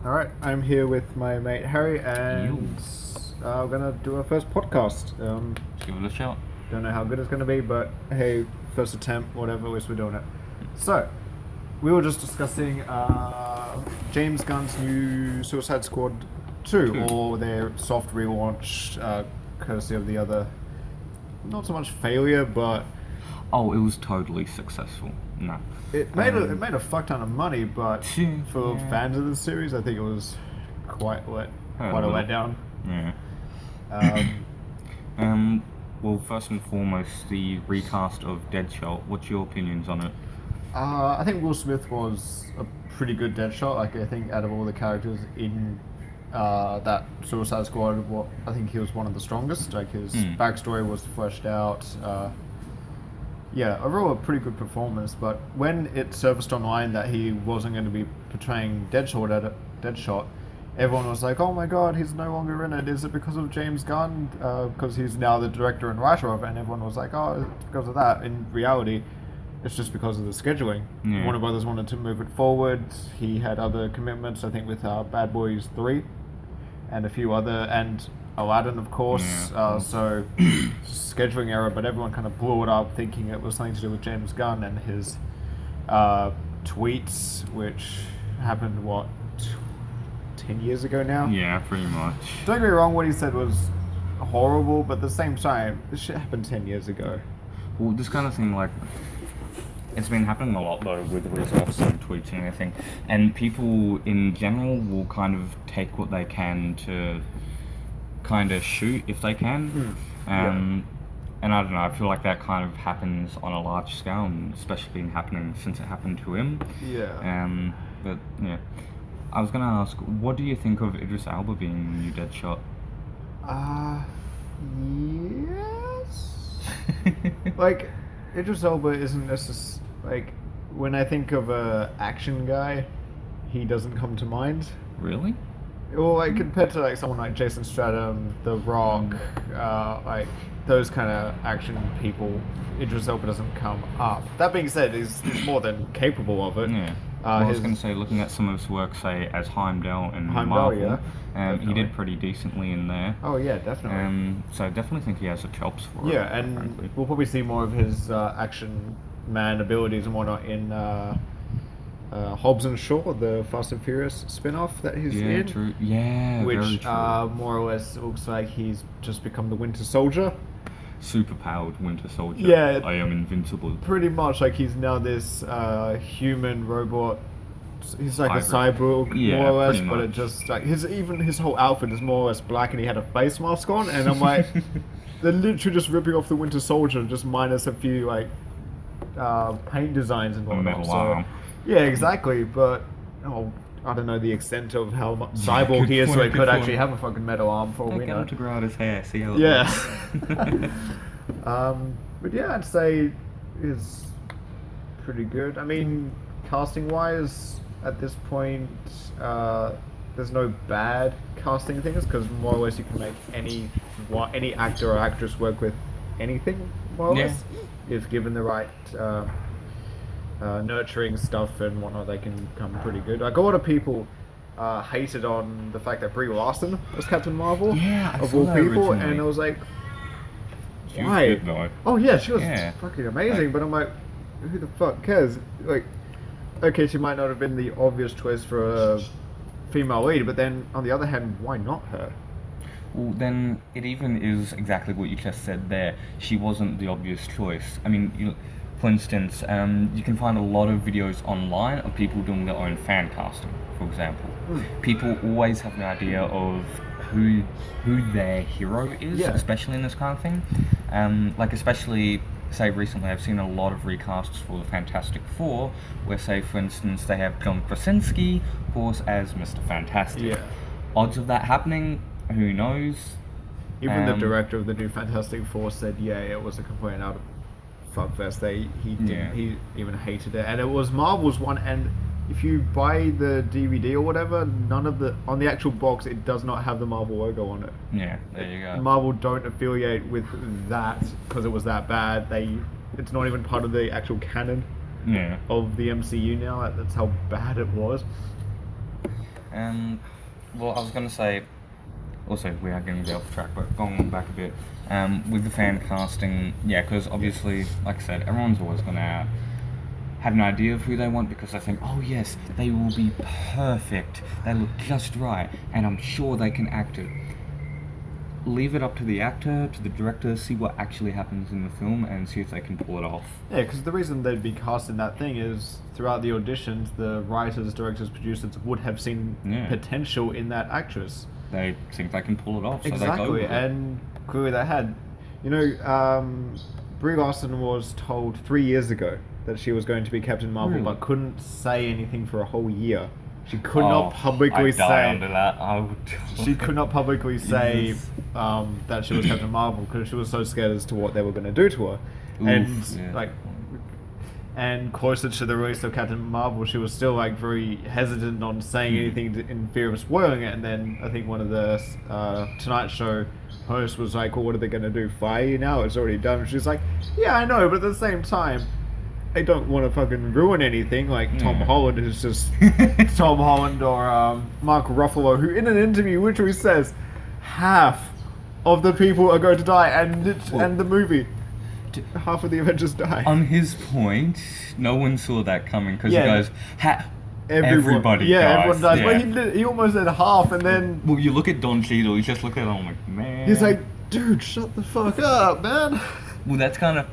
Alright, I'm here with my mate Harry, and we're gonna do our first podcast. Let's give it a shot. Don't know how good it's gonna be, but hey, first attempt, whatever, at least we're doing it. So, we were just discussing James Gunn's new Suicide Squad 2, or their soft relaunch, courtesy of the other, not so much failure, but... Oh, it was totally successful. No. It made a fuck ton of money, but for fans of the series, I think it was quite a letdown. Yeah. Well, first and foremost, the recast of Deadshot. What's your opinions on it? I think Will Smith was a pretty good Deadshot. Like, I think out of all the characters in that Suicide Squad, I think he was one of the strongest. Like, his backstory was fleshed out. Yeah, overall a pretty good performance, but when it surfaced online that he wasn't going to be portraying Deadshot, everyone was like, oh my god, he's no longer in it. Is it because of James Gunn? Because he's now the director and writer of it, and everyone was like, oh, it's because of that. In reality, it's just because of the scheduling. Yeah. Warner Brothers wanted to move it forward. He had other commitments, I think, with Bad Boys 3 and a few other, and Aladdin, of course. So scheduling error, but everyone kind of blew it up thinking it was something to do with James Gunn and his tweets, which happened 10 years ago now. Yeah, pretty much. Don't get me wrong, what he said was horrible, but at the same time, this shit happened 10 years ago. Well, this kind of thing, like, it's been happening a lot though with results and tweets and everything, and people in general will kind of take what they can to kind of shoot if they can. And I don't know, I feel like that kind of happens on a large scale, and especially been happening since it happened to him. But yeah, I was gonna ask, what do you think of Idris Elba being the new Deadshot? Yes. Like, Idris Elba isn't necessarily, like, when I think of a action guy, he doesn't come to mind. Really? Well, like, compared to like someone like Jason Statham, The Rock, like those kind of action people, Idris Elba doesn't come up. That being said, he's more than capable of it. Yeah. I was going to say, looking at some of his work, say as Heimdall and Marvel, he did pretty decently in there. Oh yeah, definitely. So I definitely think he has the chops for it. Yeah, and frankly, we'll probably see more of his action man abilities and whatnot in Hobbs and Shaw, the Fast and Furious spin-off that he's in. True. Yeah, which very true. More or less looks like he's just become the Winter Soldier. Super-powered Winter Soldier. Yeah. I am invincible. Pretty much, like, he's now this human robot. He's like a cyborg, more or less, but it just, like, his whole outfit is more or less black, and he had a face mask on, and I'm like, they're literally just ripping off the Winter Soldier, just minus a few, like, paint designs and whatnot. Metal arm. Yeah, exactly, but I don't know the extent of how much cyborg he is, so he could actually have a fucking metal arm for all we know. To grow out his hair, see how it looks. But yeah, I'd say is pretty good. I mean, casting-wise, at this point, there's no bad casting things, because more or less you can make any actor or actress work with anything, more or less, if given the right nurturing stuff and whatnot. They can come pretty good. Like, a lot of people hated on the fact that Brie Larson was Captain Marvel, of all people, and I was like, why? She was good, though. Oh yeah, she was fucking amazing, but I'm like, who the fuck cares? Like, okay, she might not have been the obvious choice for a female lead, but then on the other hand, why not her? Well, then it even is exactly what you just said there. She wasn't the obvious choice. I mean, for instance, you can find a lot of videos online of people doing their own fan casting, for example. People always have an idea of who their hero is, especially in this kind of thing. Like, especially, say, recently I've seen a lot of recasts for the Fantastic Four, where, say, for instance, they have John Krasinski, of course, as Mr. Fantastic. Yeah. Odds of that happening, who knows? Even the director of the new Fantastic Four said, it was a complete out of fuckfest. He even hated it, and it was Marvel's one. And if you buy the DVD or whatever, on the actual box, it does not have the Marvel logo on it. Yeah, there you go. Marvel don't affiliate with that because it was that bad. It's not even part of the actual canon of the MCU now. That's how bad it was. Well, I was gonna say. Also, we are getting a bit off track, but going back a bit, with the fan casting, yeah, because obviously, like I said, everyone's always gonna have an idea of who they want because they think, oh yes, they will be perfect, they look just right, and I'm sure they can act it. Leave it up to the actor, to the director, see what actually happens in the film, and see if they can pull it off. Yeah, because the reason they'd be cast in that thing is throughout the auditions, the writers, directors, producers would have seen potential in that actress. They think they can pull it off, so they go Exactly, with it. and clearly they had. You know, Brie Larson was told 3 years ago that she was going to be Captain Marvel, Really? but couldn't say anything for a whole year. She could Oh, not publicly I'd die say. under that. I would. She could not publicly say Yes. that she was Captain Marvel because she was so scared as to what they were going to do to her. And closer to the release of Captain Marvel, she was still like very hesitant on saying anything in fear of spoiling it. And then I think one of the Tonight Show hosts was like, "Well, what are they going to do? Fire you now? It's already done." She's like, "Yeah, I know, but at the same time, I don't want to fucking ruin anything." Like Tom Holland is just Tom Holland or Mark Ruffalo, who in an interview literally says half of the people are going to die, and the movie, half of the Avengers die. On his point, no one saw that coming because Yeah. he goes, everybody dies. everyone dies. Yeah. But he almost said half, and then Well, you look at Don Cheadle, you just look at him like, man. he's like, "Dude, shut the fuck up, man." Well, that's kind of,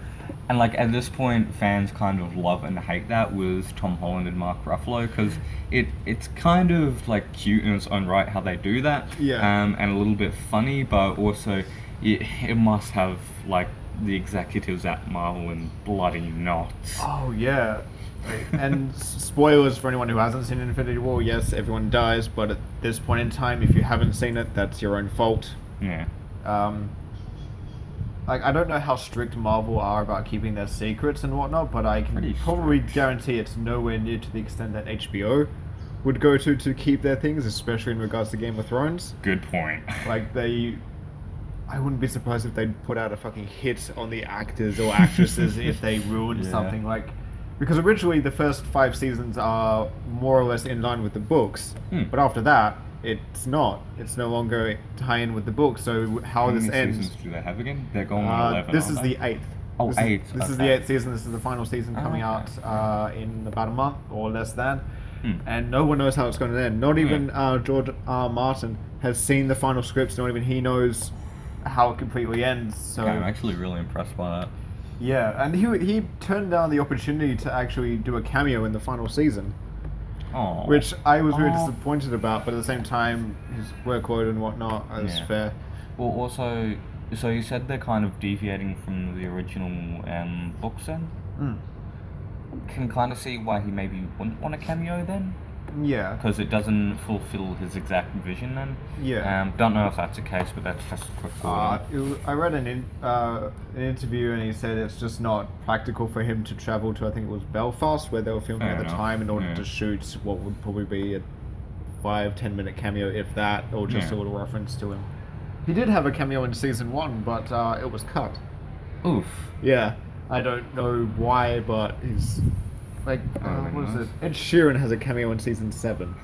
and like at this point, fans kind of love and hate that with Tom Holland and Mark Ruffalo because it's kind of like cute in its own right how they do that, and a little bit funny, but also it must have like the executives at Marvel in bloody knots. Oh yeah. And spoilers for anyone who hasn't seen Infinity War, yes, everyone dies, but at this point in time, if you haven't seen it, that's your own fault. Yeah. Like, I don't know how strict Marvel are about keeping their secrets and whatnot, but I can Pretty probably guarantee it's nowhere near to the extent that HBO would go to keep their things, especially in regards to Game of Thrones. Good point. Like, I wouldn't be surprised if they'd put out a fucking hit on the actors or actresses if they ruined something, like... Because originally the first 5 seasons are more or less in line with the books, but after that, it's not. It's no longer tie-in with the books, so how How this many ends... seasons do they have again? They're going on 11, This aren't is they? the 8th. Oh, this eighth, Is, this is the okay. 8th season, this is the final season coming out in about a month or less than. And no one knows how it's going to end. Not even George R. Martin has seen the final scripts, not even he knows how it completely ends. So Okay, I'm actually really impressed by that. yeah, and he turned down the opportunity to actually do a cameo in the final season, Oh. which I was very disappointed about. But at the same time, his workload and whatnot is fair. Well, also, so you said they're kind of deviating from the original books then? Can kind of see why he maybe wouldn't want a cameo then? Yeah. Because it doesn't fulfill his exact vision then? Yeah. Don't know if that's the case, but that's just a quick thought. I read an interview, and he said it's just not practical for him to travel to, I think it was Belfast, where they were filming Fair at the enough, time, in order yeah. to shoot what would probably be a 5-10 minute cameo, if that, or just a little reference to him. He did have a cameo in season 1, but it was cut. Oof. Yeah, I don't know why, but he's like, what is it? Ed Sheeran has a cameo in season 7.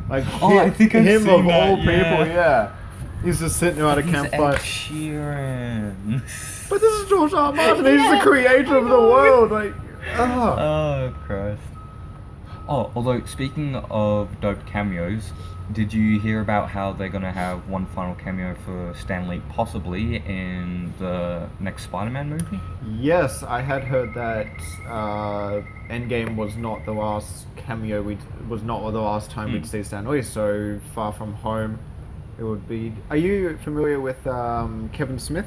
Like, I think I've him seen of that, all people, yeah. He's just sitting around a campfire. Ed Sheeran. But this is George R. Martin. He's the creator of the world. Like, Oh, Christ. Oh, although, speaking of dope cameos, did you hear about how they're going to have one final cameo for Stan Lee possibly in the next Spider-Man movie? Yes, I had heard that Endgame was not the last cameo. Was not the last time we'd see Stan Lee. So Far From Home, it would be. Are you familiar with Kevin Smith?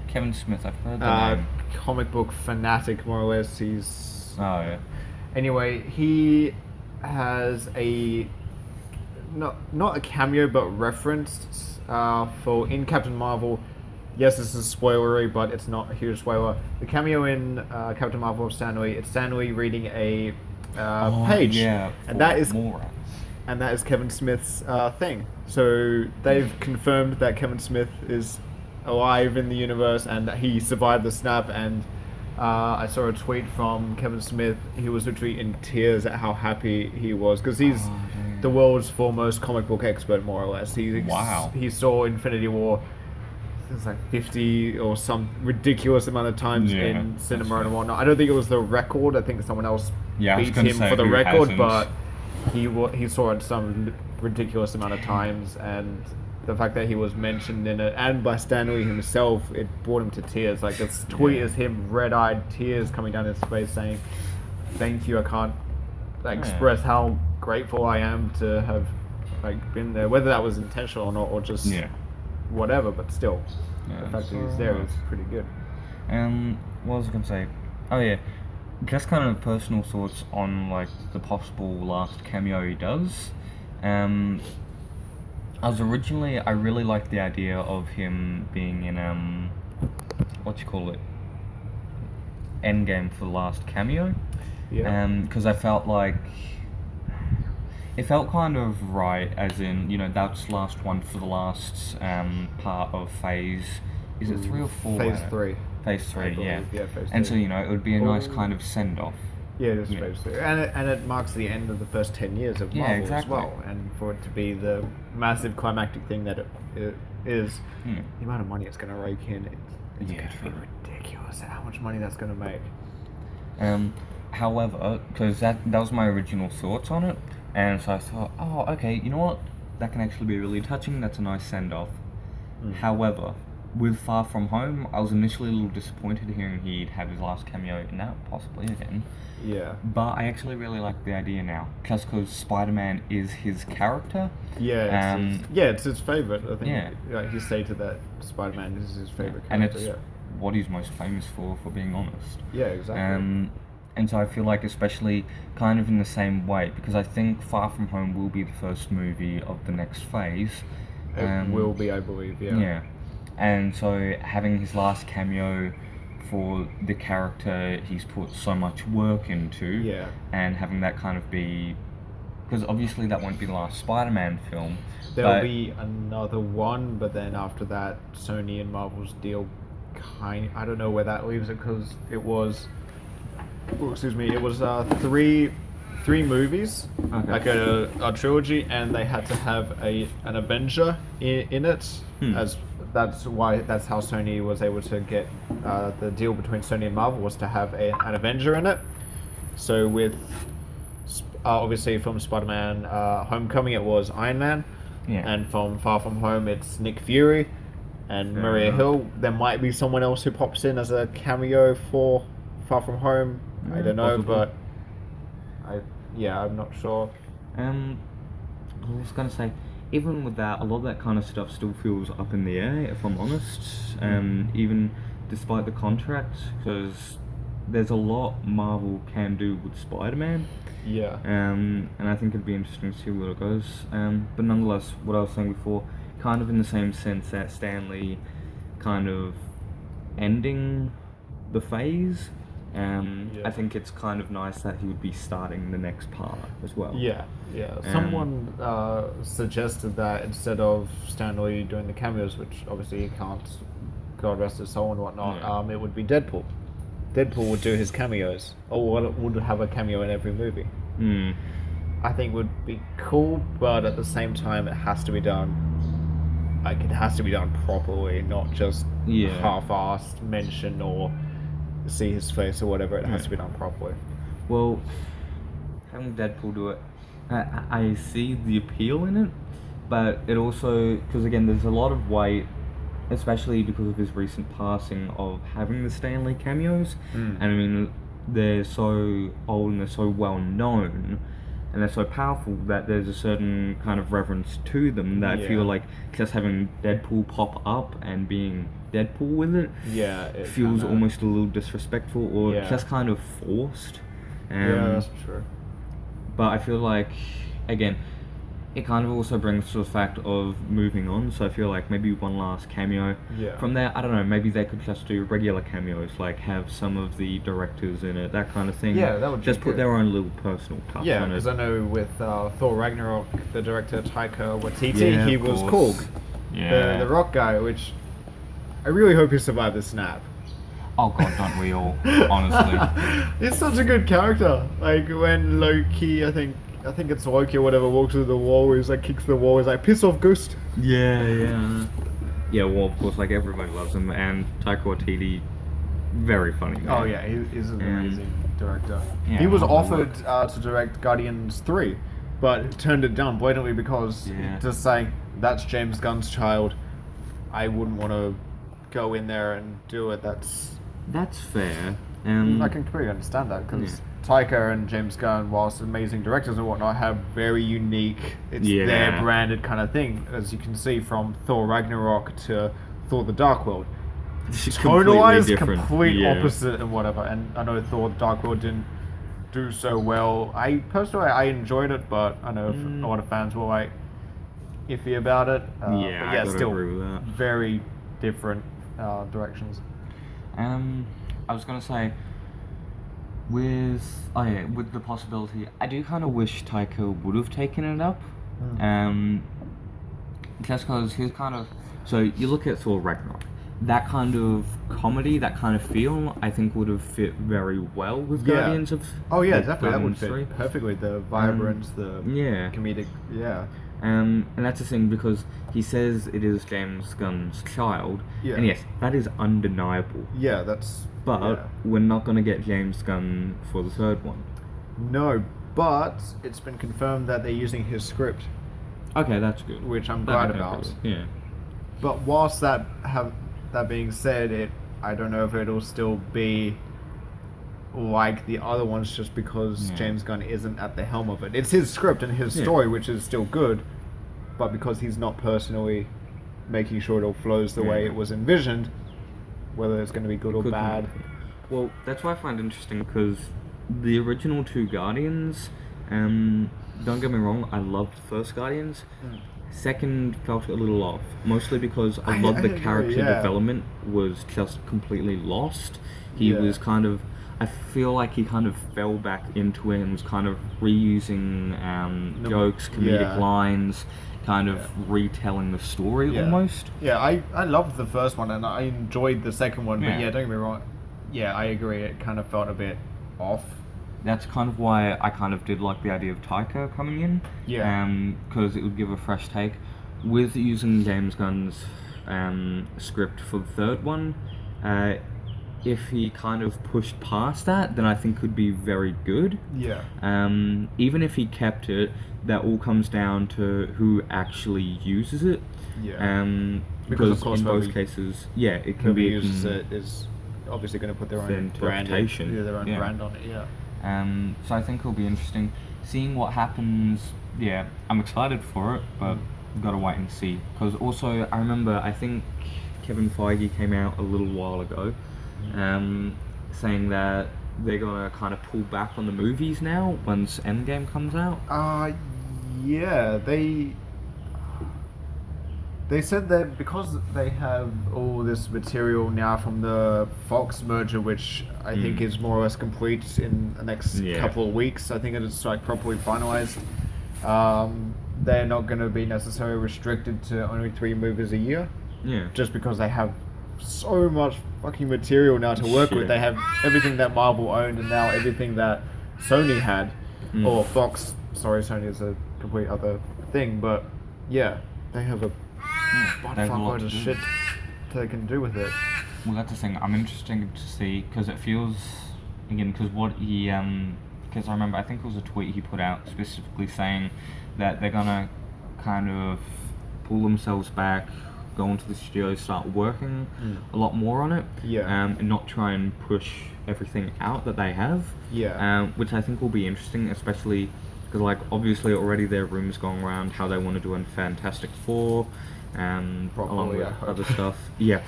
Kevin Smith, I've heard the name. Comic book fanatic, more or less. He's Oh, yeah. Anyway, he has a not a cameo, but reference for in Captain Marvel. Yes, this is spoilery, but it's not a huge spoiler. The cameo in Captain Marvel of Stan Lee, it's Stan Lee reading a page, Yeah, and that is Moira. Kevin Smith's thing. So they've confirmed that Kevin Smith is alive in the universe and that he survived the snap. And I saw a tweet from Kevin Smith. He was literally in tears at how happy he was, because he's the world's foremost comic book expert, more or less. Wow. He saw Infinity War. It was like 50 or some ridiculous amount of times in cinema and whatnot. I don't think it was the record. I think someone else beat him for the record, but he saw it some ridiculous amount of times, and the fact that he was mentioned in it, and by Stan Lee himself, it brought him to tears. Like, this tweet is him, red-eyed, tears coming down his face, saying, "Thank you, I can't express how grateful I am to have been there," whether that was intentional or not, or just whatever, but still, the fact that he's there is pretty good. What was I gonna say? Oh yeah, just kind of personal thoughts on like the possible last cameo he does. I really liked the idea of him being in Endgame for the last cameo. Yeah. Because I felt like it felt kind of right, as in, you know, that's the last one for the last part of phase. Is it 3 or 4? Phase 3. Phase 3, yeah. Yeah, phase 3. And so, you know, it would be a nice kind of send off. Yeah, it is phase 3. And it marks the end of the first 10 years of Marvel as well. And for it to be the massive climactic thing that it is, the amount of money it's going to rake in, it's going to be ridiculous how much money that's going to make. However, because that was my original thoughts on it, and so I thought, oh, okay, you know what? That can actually be really touching. That's a nice send-off. However, with Far From Home, I was initially a little disappointed hearing he'd have his last cameo in that, possibly again. Yeah. But I actually really like the idea now, just because Spider-Man is his character. Yeah, it's his favourite. I think like he stated that Spider-Man is his favourite character. And it's what he's most famous for being honest. Yeah, exactly. And so I feel like, especially kind of in the same way, because I think Far From Home will be the first movie of the next phase. It will be, I believe, yeah. Yeah. And so having his last cameo for the character he's put so much work into, and having that kind of be, because obviously that won't be the last Spider-Man film. There'll be another one, but then after that, Sony and Marvel's deal I don't know where that leaves it, because it was... it was 3 movies, like a trilogy, and they had to have an Avenger in it, as that's how Sony was able to get the deal between Sony and Marvel, was to have an Avenger in it. So with obviously from Spider-Man Homecoming it was Iron Man, and from Far From Home it's Nick Fury and Maria Hill. There might be someone else who pops in as a cameo for Far From Home. I don't know, possibly. but I'm not sure. I was gonna say, even with that, a lot of that kind of stuff still feels up in the air, if I'm honest. Even despite the contract, because there's a lot Marvel can do with Spider-Man. Yeah. And I think it'd be interesting to see where it goes. But nonetheless, what I was saying before, kind of in the same sense that Stan Lee kind of ending the phase. I think it's kind of nice that he would be starting the next part as well. Yeah. Someone suggested that instead of Stan Lee doing the cameos, which obviously he can't, God rest his soul and whatnot, it would be Deadpool. Deadpool would do his cameos, or would have a cameo in every movie. I think would be cool, but at the same time, it has to be done. Like, it has to be done properly, not just half-assed mention or see his face or whatever. It has to be done properly. Well, having Deadpool do it, I see the appeal in it, but it also, because again, there's a lot of weight, especially because of his recent passing, of having the Stan Lee cameos. And I mean, they're so old and they're so well known and they're so powerful that there's a certain kind of reverence to them that I feel like just having Deadpool pop up and being Deadpool with it, it feels almost a little disrespectful or just kind of forced. That's true. But I feel like, again, it kind of also brings to the fact of moving on, so I feel like maybe one last cameo. From there, I don't know, maybe they could just do regular cameos, like have some of the directors in it, that kind of thing. That would just be put good. their own little personal touch on it. Because I know with Thor Ragnarok, the director Taika Waititi, he was Korg, the rock guy, which I really hope he survived the snap. Oh god, don't we all, honestly. He's such a good character. Like when Loki, I think, I think it's Loki or whatever, walks through the wall, he's like, kicks the wall, he's like, piss off, ghost. Yeah. Yeah, well, of course, like, everybody loves him, and Taika Waititi, very funny man. Oh yeah, he's an amazing director. Yeah, He was I love offered to direct Guardians 3, but turned it down blatantly because just saying, that's James Gunn's child, I wouldn't want to go in there and do it. That's fair. I can completely understand that, because Taika and James Gunn, whilst amazing directors and whatnot, have very unique, it's their branded kind of thing, as you can see from Thor Ragnarok to Thor the Dark World. Tone-wise, complete opposite and whatever. And I know Thor the Dark World didn't do so well. I personally, I enjoyed it, but I know a lot of fans were like iffy about it. I still agree with that. Very different directions. I was gonna say, with the possibility, I do kind of wish Taika would have taken it up. Just because he's kind of, so you look at Thor Ragnarok, that kind of comedy, that kind of feel, I think would have fit very well with Guardians of. Oh yeah, definitely, that would 3. fit perfectly. The vibrance, the comedic, and that's the thing, because he says it is James Gunn's child, and yes, that is undeniable. Yeah, that's. But we're not going to get James Gunn for the third one. No, but it's been confirmed that they're using his script. Okay, that's good. Which I'm glad about. Yeah. But whilst that being said, I don't know if it'll still be like the other ones, just because James Gunn isn't at the helm of it. It's his script and his story, which is still good, but because he's not personally making sure it all flows the way it was envisioned, whether it's going to be good or bad. Well, that's what I find interesting, because the original 2 Guardians, don't get me wrong, I loved the first Guardians. Second felt a little off, mostly because a lot of the character development was just completely lost. He was kind of, I feel like he kind of fell back into it and was kind of reusing jokes, comedic lines, kind of retelling the story almost. Yeah, I loved the first one and I enjoyed the second one, but don't get me wrong. Yeah, I agree. It kind of felt a bit off. That's kind of why I kind of did like the idea of Taika coming in. Because it would give a fresh take. With using James Gunn's script for the third one, if he kind of pushed past that, then I think could be very good. Even if he kept it, that all comes down to who actually uses it. Because of course, in both cases, it can be uses it is obviously going to put their own brand, their own brand on it. So I think it'll be interesting seeing what happens. I'm excited for it, but we've got to wait and see. Because also, I remember, I think Kevin Feige came out a little while ago, saying that they're gonna kind of pull back on the movies now once Endgame comes out. They said that because they have all this material now from the Fox merger, which I think is more or less complete in the next couple of weeks. I think it is like properly finalized. They're not going to be necessarily restricted to only 3 movies a year. Just because they have so much fucking material now to work with. They have everything that Marvel owned and now everything that Sony had, or Fox. Sorry, Sony is a complete other thing, but they have a fuckload of shit they can do with it. Well, that's the thing. I'm interested to see, because it feels, again, because what he, because I remember, I think it was a tweet he put out specifically saying that they're gonna kind of pull themselves back, go into the studio, start working a lot more on it, and not try and push everything out that they have, which I think will be interesting, especially because, like, obviously already there are rumors going around how they want to do a Fantastic Four, along with other stuff.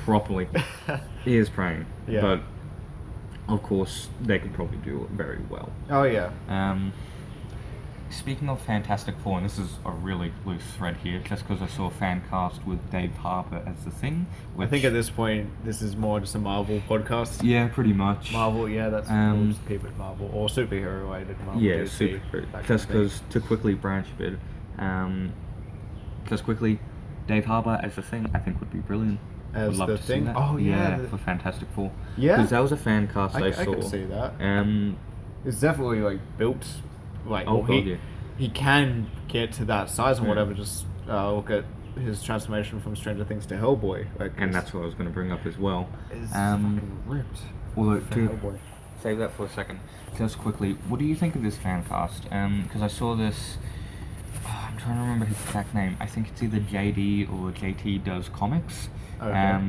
Properly. He is praying, but of course they could probably do it very well. Speaking of Fantastic Four, and this is a really loose thread here, just because I saw a fan cast with Dave Harper as the Thing. I think at this point, this is more just a Marvel podcast. Yeah, pretty much. Marvel, that's we'll just keep it Marvel, or superhero related Marvel. Superhero. Just because, to quickly branch a bit, just quickly, Dave Harper as the Thing, I think would be brilliant. As the Thing? For Fantastic Four. Because that was a fan cast I saw. I can see that. It's definitely, like, built. Like, he can get to that size or whatever. Just look at his transformation from Stranger Things to Hellboy. Like, And that's what I was going to bring up as well. It's fucking ripped. Although, for to Hellboy. save that for a second, just quickly, what do you think of this fan cast? Because I saw this. I'm trying to remember his exact name. I think it's either JD or JT Does Comics. Okay.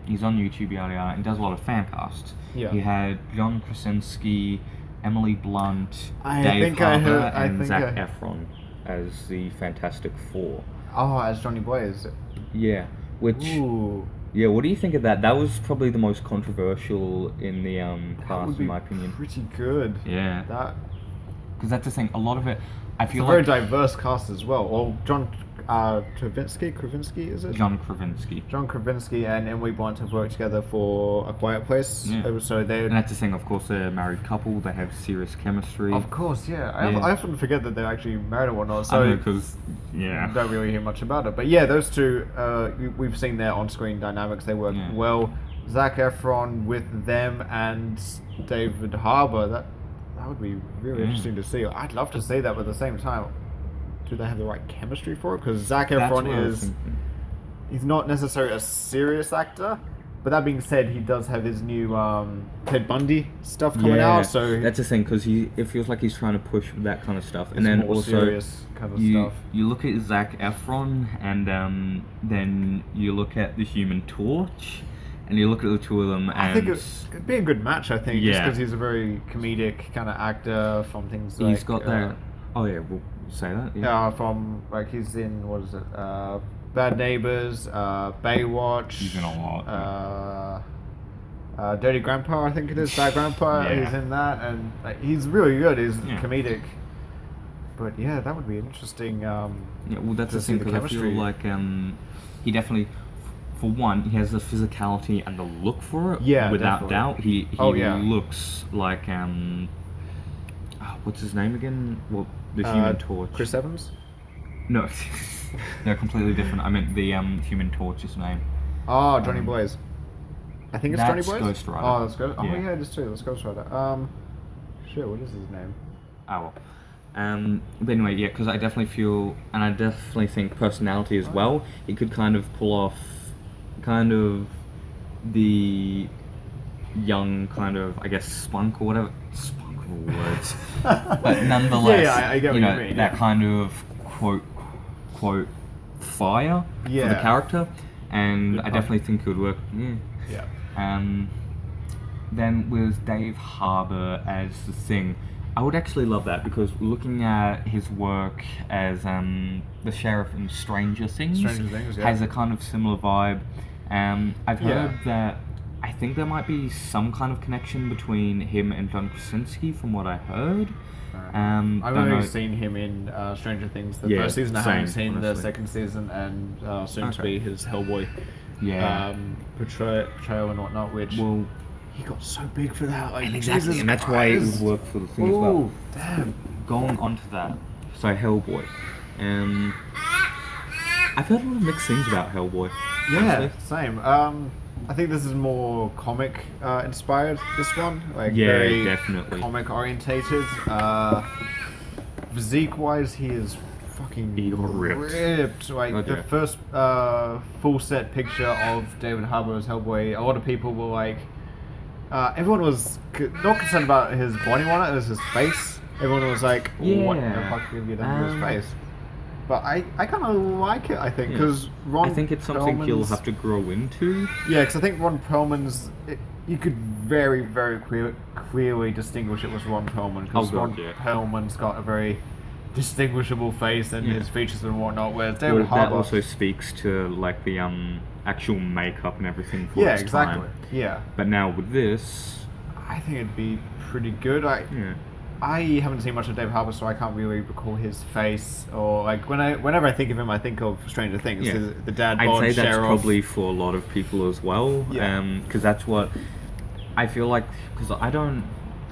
He's on YouTube, yada yada, and does a lot of fan casts. Yeah. He had John Krasinski, Emily Blunt, I Dave think I Harbour, heard- I and think Zac I- Efron as the Fantastic Four. Oh, as Johnny Blaze. Yeah, which Ooh. yeah, what do you think of that? That was probably the most controversial in the That cast, would be in my opinion. pretty good. Yeah, That because that's the thing. A lot of it, I it's a feel very like diverse cast as well. Well, John Krasinski, is it? John Krasinski. John Krasinski and Emily Blunt have worked together for A Quiet Place. Yeah. So they. And that's the thing. Of course, they're a married couple. They have serious chemistry. Of course, yeah. Yeah. I often forget that they're actually married or not. I So know, because yeah, don't really hear much about it. But yeah, those two, we've seen their on-screen dynamics. They work Yeah. well. Zac Efron with them and David Harbour. That would be really interesting to see. I'd love to see that, but at the same time, do they have the right chemistry for it? Because Zac That's Efron what I was is thinking. he's not necessarily a serious actor. But that being said, he does have his new Ted Bundy stuff coming out. So that's the thing, because it feels like he's trying to push that kind of stuff, and it's then more also serious kind of you stuff. you look at Zac Efron, and then you look at the Human Torch, and you look at the two of them, and I think it'd be a good match. I think just Yeah. because he's a very comedic kind of actor from things like he's got that. Oh yeah, we'll say that. Yeah. from like he's in what is it? Bad Neighbors, Baywatch. He's in a lot. Dirty Grandpa, I think it is. Bad Grandpa. Yeah. He's in that, and like, he's really good. He's Yeah. comedic. But yeah, that would be interesting. Yeah, well, that's to the see thing, the because I feel chemistry. like he definitely, for one, he has the physicality and the look for it. Yeah, without definitely. doubt, he Oh, yeah. looks like what's his name again? Well, the Human Torch. Chris Evans. No, they're completely different. I meant the Human Torch's name. Oh, Johnny Blaze. I think it's Johnny That's Blaze. Ghost Rider. Oh, that's Ghost. Oh Yeah. yeah, it is too. That's Ghost Rider. Shit, what is his name? Oh well. But anyway, yeah, because I definitely feel, and I definitely think personality as well, he could kind of pull off kind of the young kind of, I guess, spunk or whatever. Spunk of all words. But nonetheless, Yeah, I get what you mean, that yeah. kind of quote fire for the Yeah. character, and Good I pun. definitely think it would work. Yeah. Then with Dave Harbour as the Thing, I would actually love that, because looking at his work as the sheriff in Stranger Things, Stranger Things, yeah. has a kind of similar vibe. I've Yeah. heard that I think there might be some kind of connection between him and John Krasinski, from what I heard. I've don't only know. seen him in Stranger Things, the Yeah, first season. I haven't same, seen the honestly. second season, and soon to Okay. be his Hellboy Yeah. portrayal and whatnot. Which Well, he got so big for that. Like, exactly, Jesus and that's why it Christ. would work for the Thing as well. Ooh, damn. Going on to that, so Hellboy. I've heard a lot of mixed things about Hellboy. Yeah, honestly. same. I think this is more comic inspired. This one, like Yeah, very definitely. comic orientated. Physique wise, he is fucking He ripped. ripped. Like God, the yeah. first full set picture of David Harbour as Hellboy, a lot of people were like, everyone was not concerned about his body on it, it was his face. Everyone was like, what the Yeah. fuck have you done to his face? But I kind of like it, I think, Yeah. because Ron I think it's something he'll Perlman's- have to grow into. Yeah, because I think Ron Perlman's... you could very, very clearly distinguish it was Ron Perlman, because Oh, God, Ron yeah. Perlman's got a very distinguishable face and Yeah. his features and whatnot, whereas Well, David that Harbour... also speaks to like the actual makeup and everything for yeah, its exactly. time. Yeah. But now with this, I think it'd be pretty good. yeah. I haven't seen much of David Harbour, so I can't really recall his face, or like whenever I think of him, I think of Stranger Things. Yeah. The dad I'd bod say that's sheriff. probably for a lot of people as well. Yeah. Because that's what I feel like. Because I don't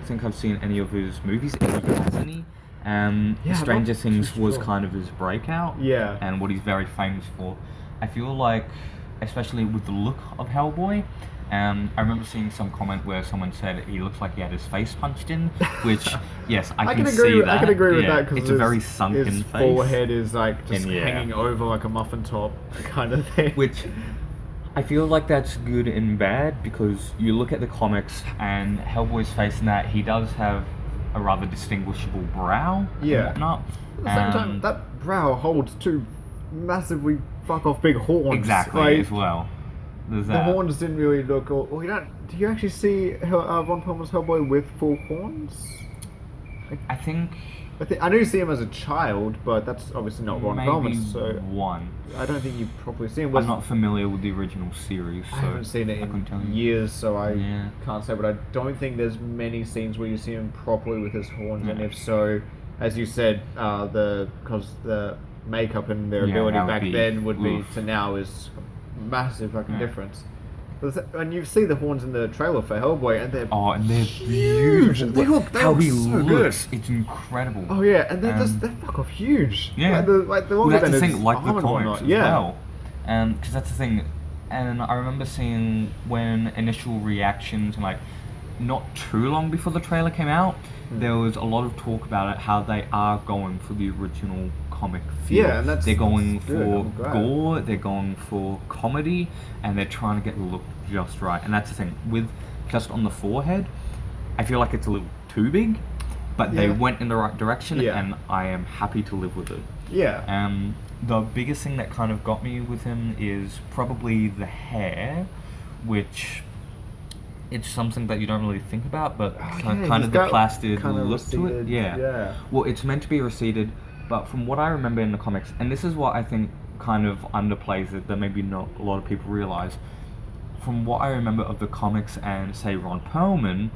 think I've seen any of his movies. If he has any. Yeah, Stranger not Things too was sure. kind of his breakout. Yeah. And what he's very famous for. I feel like, especially with the look of Hellboy, I remember seeing some comment where someone said he looks like he had his face punched in, which, yes, I can see that. I can agree with Yeah, that because it's a very sunken his face. forehead is like just And, yeah. hanging over like a muffin top kind of thing. Which I feel like that's good and bad because you look at the comics and Hellboy's face in that, he does have a rather distinguishable brow Yeah. and whatnot. At the same time, that brow holds two massively fuck off big horns. Exactly, Like, as well. There's the that. horns didn't really look. Or you don't. Do you actually see Ron Perlman's Hellboy with full horns? I think I know you see him as a child, but that's obviously not Ron maybe Perlman. So one. I don't think you properly see him. I'm not familiar with the original series, so I haven't seen it couldn't tell in you. years, so I Yeah. can't say. But I don't think there's many scenes where you see him properly with his horns, and No. if so, as you said, because the makeup and their Yeah, ability that would back be- then would be oof. to now is a massive fucking Yeah. difference. And you see the horns in the trailer for Hellboy, and they're Oh, and they're huge. beautiful. They How look he so looks, it's incredible. Oh yeah, and they're Um, they're fuck off huge. Yeah. like the Well, longer that's the than thing, his like the arm and comics whatnot. as Yeah. well. Because that's the thing. And I remember seeing when initial reactions, and like, not too long before the trailer came out, there was a lot of talk about it, how they are going for the original comic feel. Yeah, and they're going that's good, for I'm glad. gore, they're going for comedy, and they're trying to get the look just right. And that's the thing, with just on the forehead, I feel like it's a little too big, but they Yeah. went in the right direction, Yeah. and I am happy to live with it. Yeah. The biggest thing that kind of got me with him is probably the hair, which it's something that you don't really think about, but Oh, kind yeah, he's of the got plastered kinda look to it. receded, Yeah. yeah. Well, it's meant to be receded, but from what I remember in the comics, and this is what I think kind of underplays it that maybe not a lot of people realize. From what I remember of the comics and say Ron Perlman,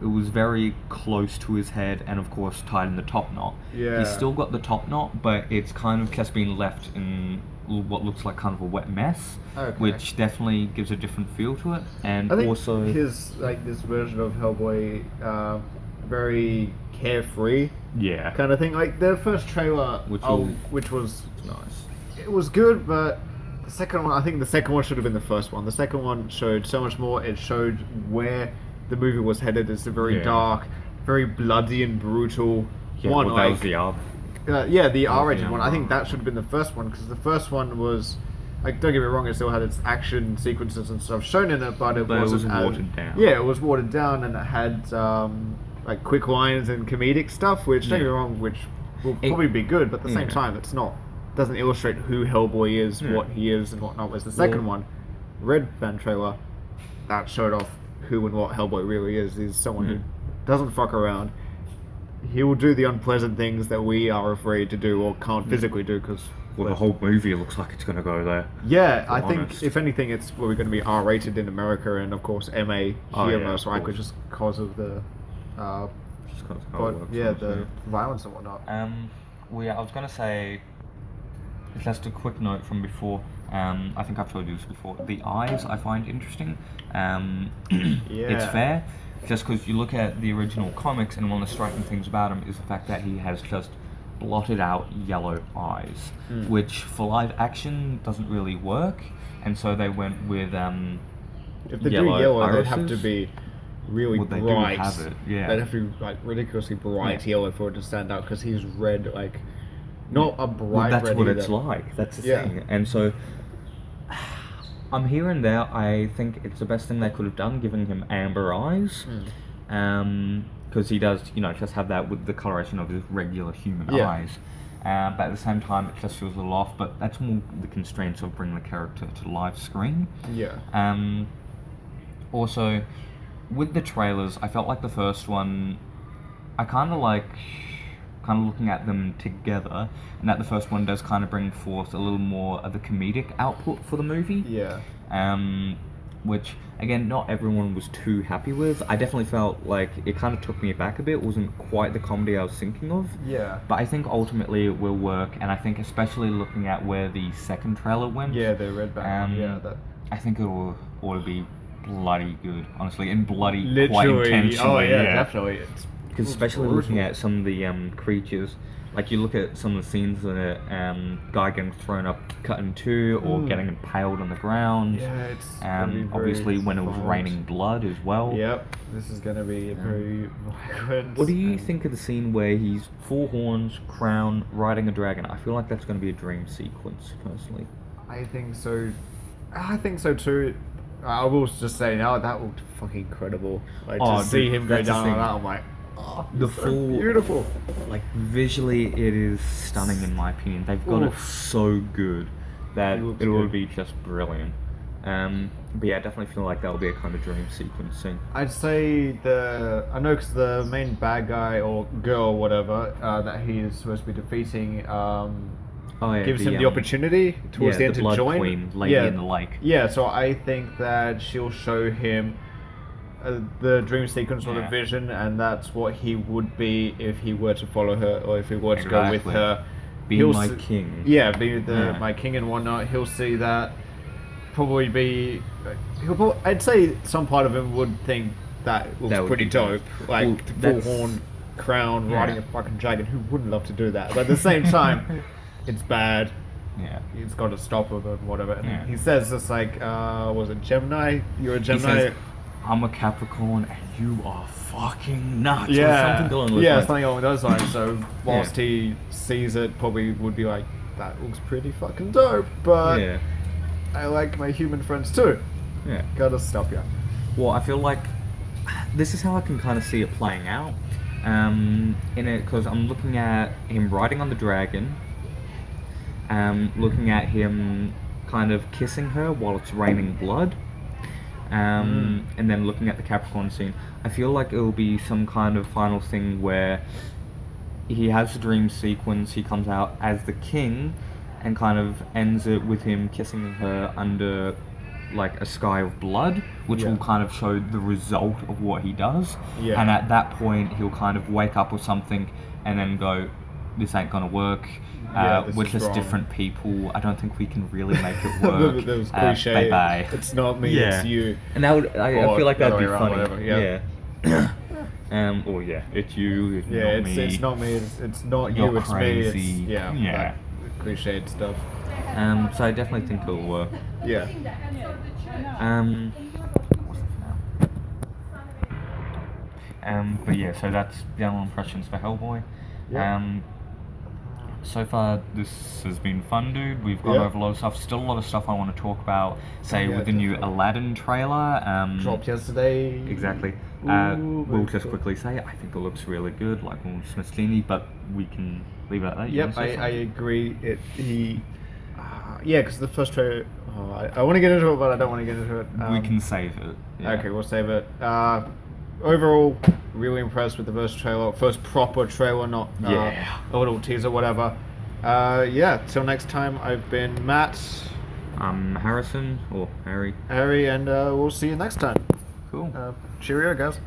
it was very close to his head and of course tied in the top knot. Yeah. He's still got the top knot, but it's kind of just been left in what looks like kind of a wet mess, Okay. which definitely gives a different feel to it. And I think also, his this version of Hellboy, very carefree yeah, kind of thing. Like the first trailer, which was nice. it was good, but the second one, I think the second one should have been the first one. The second one showed so much more. It showed where the movie was headed. It's a very Yeah. dark, very bloody and brutal Yeah, one. well, that like, was the R. yeah, the R-rated yeah, one. I think right. that should have been the first one because the first one was, like, don't get me wrong, it still had its action sequences and stuff shown in it, but it But it wasn't was as- watered down. Yeah, it was watered down, and it had like quick lines and comedic stuff, which don't get me Yeah. wrong, which will It- probably be good, but at the same yeah. time, it's not. Doesn't illustrate who Hellboy is, Yeah. what he is, and whatnot. Whereas the second Well- one, Red Band trailer, that showed off who and what Hellboy really is. He's someone who Yeah. doesn't fuck around. He will do the unpleasant things that we are afraid to do or can't physically do because. Well, the whole movie looks like it's gonna go there. Yeah, to I be think honest. if anything, it's probably going to be R-rated in America and of course MA here Oh, yeah, most of likely course. just because of the, Just 'cause how it but works, yeah, honestly. the violence and whatnot. Well, yeah, I was gonna say, just a quick note from before. I think I've told you this before. The eyes I find interesting. It's Yeah. fair, just because you look at the original comics, and one of the striking things about him is the fact that he has just blotted out yellow eyes, which for live action doesn't really work, and so they went with If they yellow do yellow, they'd have to irises. be really Well, they do bright. have it, yeah. They'd have to be like ridiculously bright Yeah. yellow for it to stand out because he's red, like not a bright Well, that's red what either. it's like. That's the Yeah. thing. And so, I'm here and there. I think it's the best thing they could have done, giving him amber eyes. Because he does, just have that with the coloration of his regular human Yeah. eyes. But at the same time, it just feels a little off. But that's more the constraints of bringing the character to live screen. Yeah. Also, with the trailers, I felt like the first one, I kind of looking at them together, and that the first one does kind of bring forth a little more of the comedic output for the movie. Yeah. Which, again, not everyone was too happy with. I definitely felt like it kind of took me aback a bit. It wasn't quite the comedy I was thinking of. Yeah. But I think ultimately it will work, and I think especially looking at where the second trailer went. Yeah, the red band one. Yeah, that. I think it ought to be bloody good, honestly, and bloody quite Literally. intentionally. Oh yeah, definitely. It's Because especially brutal. looking at some of the creatures, Like you look at some of the scenes where guy getting thrown up, cut in two, or getting impaled on the ground. Yeah, it's gonna be very obviously when it was violent. raining blood as well. Yep, this is gonna be very violent. What do you and- think of the scene where he's 4 horns, crown, riding a dragon? I feel like that's going to be a dream sequence, personally. I think so. I think so too. I will just say now that looked fucking incredible. Like Oh, to see dude, him go that's the down thing. like that, I'm like, oh, The so full- beautiful. Like visually, it is stunning in my opinion. They've got it Oof. so good that It looks it will good. be just brilliant. But yeah, I definitely feel like that'll be a kind of dream sequence scene. I'd say I know because the main bad guy or girl, whatever, that he is supposed to be defeating, Oh yeah, gives him the opportunity towards the end to Blood join. Queen, Lady in the Lake. Yeah, so I think that she'll show him the dream sequence or the Yeah. vision, and that's what he would be if he were to follow her or if he were to go with Exactly. her. Be He'll my see- king. Yeah, be Yeah. my king and whatnot. He'll see that. Probably be. I'd say some part of him would think that looks That would pretty be dope. dope. Like Well, full that's- horn crown Yeah. riding a fucking dragon. Who wouldn't love to do that? But at the same time, it's bad. Yeah. He's got to stop him and whatever. And Yeah. he says it's like, was it Gemini? You're a He Gemini. says, I'm a Capricorn and you are fucking nuts. Or Yeah, something along those yeah, lines. something along those lines. So whilst he sees it, probably would be like, that looks pretty fucking dope. But Yeah. I like my human friends too. Yeah. Gotta stop ya. Well, I feel like this is how I can kind of see it playing out. In it, because I'm looking at him riding on the dragon, looking at him kind of kissing her while it's raining blood, and then looking at the Capricorn scene. I feel like it'll be some kind of final thing where he has the dream sequence, he comes out as the king, and kind of ends it with him kissing her under like a sky of blood, which Yeah. will kind of show the result of what he does. Yeah. And at that point, he'll kind of wake up with something and then go, "This ain't gonna work. This We're is just wrong." different people. I don't think we can really make it work." That was cliche. Bye bye. It's not me, Yeah. it's you. And that would, I Or feel like the that'd other be way funny. around, whatever, yeah. Or yeah, it's you, it's Yeah, not it's me. it's not me. It's not You're you. It's crazy. me. It's Yeah. that cliched stuff. So I definitely think it'll work. Yeah. What's it now? But yeah, so that's general impressions for Hellboy. Yeah. So far, this has been fun, dude. We've gone Yeah. over a lot of stuff. Still a lot of stuff I want to talk about. Say Yeah, with the new definitely. Aladdin trailer. Dropped yesterday. Exactly. Ooh, We'll very just cool. quickly say I think it looks really good, like Will Smith-Genie, but we can leave it at that. You Yep, wanna say I something? agree. Yeah, because the first trailer. I want to get into it, but I don't want to get into it. We can save it. Yeah. Okay, we'll save it. Overall, really impressed with the first proper trailer, not Yeah. a little teaser, whatever. Yeah, till next time, I've been Matt, Harrison or Harry. Harry, and we'll see you next time. Cool. Cheerio, guys.